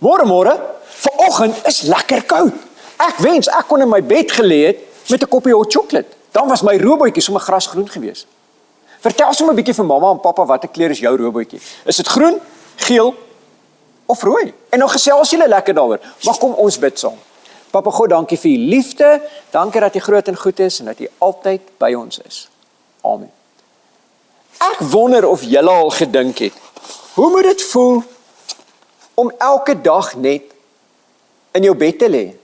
Môre, vanoggend is lekker koud. Ek wens ek kon in my bed gelê het met 'n koppie hot chocolate. Dan was my robootjie sommer grasgroen gewees. Vertel sommer 'n bietjie vir mamma en pappa watter kleur is jou robootjie? Is dit groen, geel of rooi? En dan gesels julle lekker daaroor. Maar kom ons bid saam. Papa God, dankie vir u liefde. Dankie dat u groot en goed is en dat u altyd by ons is. Amen. Ek wonder of julle al gedink het, hoe moet dit voel om elke dag net in jou bed te lê?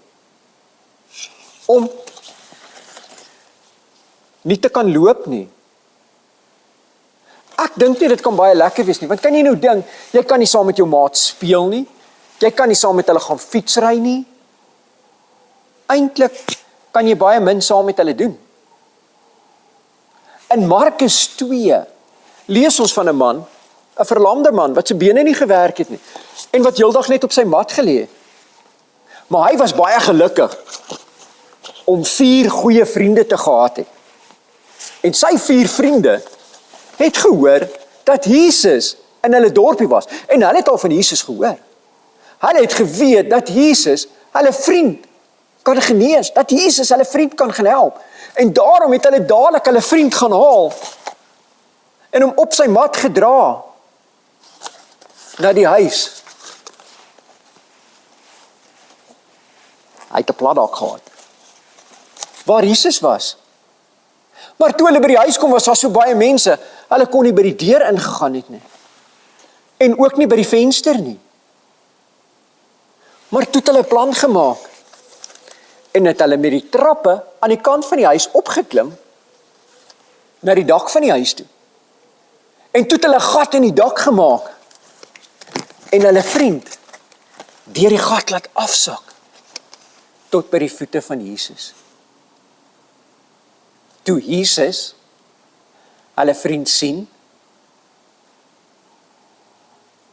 Om nie te kan loop nie. Ek dink nie dit kan baie lekker wees nie, want kan jy nou dink, jy kan nie saam met jou maat speel nie, jy kan nie saam met hulle gaan fietsry nie, eintlik kan jy baie min saam met hulle doen. In Markus 2 lees ons van 'n man, 'n verlamde man, wat sy bene nie gewerk het nie, en wat heeldag net op sy mat gelê het. Maar hy was baie gelukkig om 4 goeie vriende te gehad het. En sy 4 vriende het gehoor dat Jesus in hulle dorpie was. En hulle het al van Jesus gehoor. Hulle het geweet dat Jesus hulle vriend kan genees, dat Jesus hulle vriend kan gaan help. En daarom het hulle dadelik hulle vriend gaan haal en hom op sy mat gedra na die huis. Hy het 'n plat dak gehad waar Jesus was. Maar toe hulle by die huis kom, was daar so baie mense, hulle kon nie by die deur ingegaan het nie. En ook nie by die venster nie. Maar toe het hulle 'n plan gemaak. En het hulle met die trappe aan die kant van die huis opgeklim, na die dak van die huis toe. En toe het hulle 'n gat in die dak gemaak, en hulle vriend deur die gat laat afsak, tot by die voete van Jesus. Toe Jesus hulle vriend sien,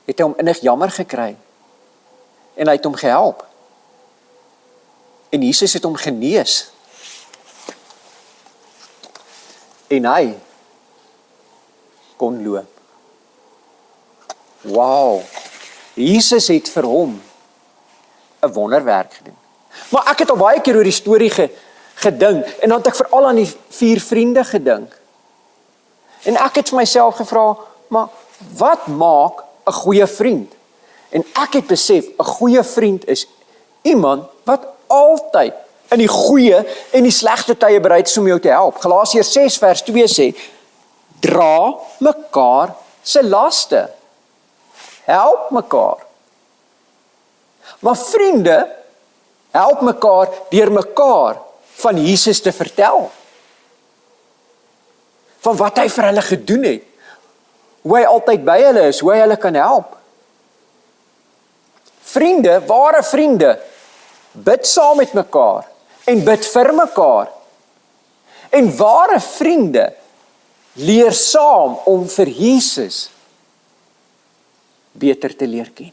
het hy hom innig jammer gekry, en hy het hom gehelp. En Jesus het hom genees. En hy kon loop. Wow, Jesus het vir hom 'n wonderwerk gedoen. Maar ek het al baie keer oor die storie gedink, en dan het ek veral aan die 4 vriende gedink. En ek het vir myself gevra, maar wat maak 'n goeie vriend? En ek het besef, 'n goeie vriend is iemand wat altyd in die goeie en die slegte tye bereid is om jou te help. Galasiërs 6 vers 2 sê, dra mekaar se laste. Help mekaar. Maar vriende help mekaar deur mekaar van Jesus te vertel. Van wat hy vir hulle gedoen het. Hoe hy altyd by hulle is, hoe hy hulle kan help. Vriende, ware vriende, bid saam met mekaar en bid vir mekaar. En ware vriende leer saam om vir Jesus beter te leer ken.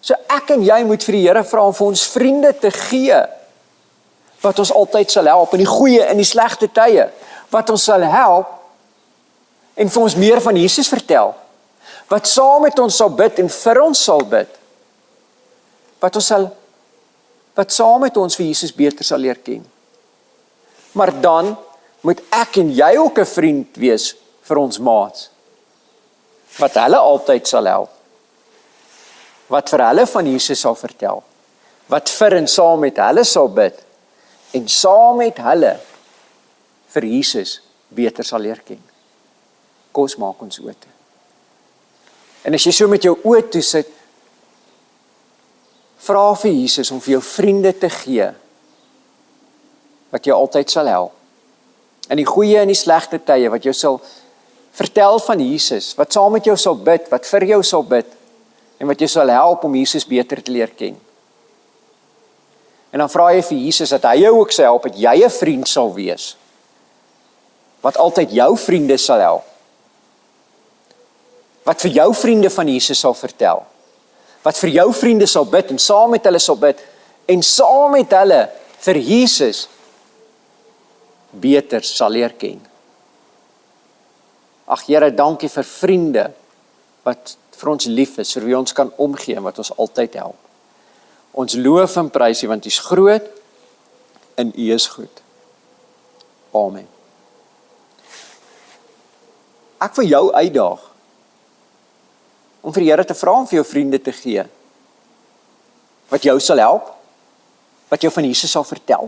So ek en jy moet vir die Here vra om vir ons vriende te gee, wat ons altyd sal help, in die goeie en die slegte tye, wat ons sal help, en vir ons meer van Jesus vertel, wat saam met ons sal bid en vir ons sal bid, wat saam met ons vir Jesus beter sal leer ken. Maar dan moet ek en jy ook 'n vriend wees vir ons maats, wat hulle altyd sal help, wat vir hulle van Jesus sal vertel, wat vir en saam met hulle sal bid, en saam met hulle vir Jesus beter sal leer ken. Kom ons maak ons oë toe. En as jy so met jou oë toe sit, vra vir Jesus om vir jou vriende te gee, wat jou altyd sal help. In die goeie en die slegte tye, wat jou sal vertel van Jesus, wat saam met jou sal bid, wat vir jou sal bid, en wat jou sal help om Jesus beter te leer ken. En dan vra jy vir Jesus, dat hy jou ook sal help, dat jy 'n vriend sal wees, wat altyd jou vriende sal help, wat vir jou vriende van Jesus sal vertel, wat vir jou vriende sal bid, en saam met hulle sal bid, en saam met hulle vir Jesus beter sal leer ken. Ag Here, dankie vir vriende wat vir ons lief is, vir wie ons kan omgee en wat ons altyd help. Ons loof en prys U want U is groot en U is goed. Amen. Ek wil jou uitdaag om vir die Here te vra om vir jou vriende te gee wat jou sal help, wat jou van Jesus sal vertel,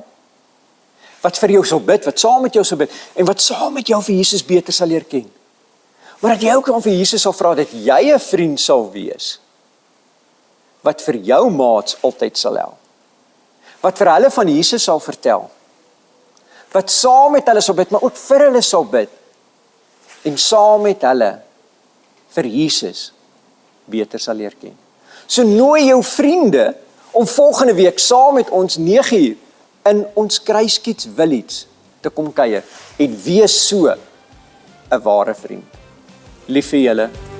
wat vir jou sal bid, wat saam met jou sal bid en wat saam met jou vir Jesus beter sal leer ken. Maar dat jy ook aan vir Jesus sal vra dat jy 'n vriend sal wees wat vir jou maats altyd sal help. Wat vir hulle van Jesus sal vertel. Wat saam met hulle sal bid, maar ook vir hulle sal bid. En saam met hulle vir Jesus beter sal leer ken. So nooi jou vriende om volgende week saam met ons 9:00 in ons Kruiskiets Village te kom kuier en wees so 'n ware vriend. Lief vir julle.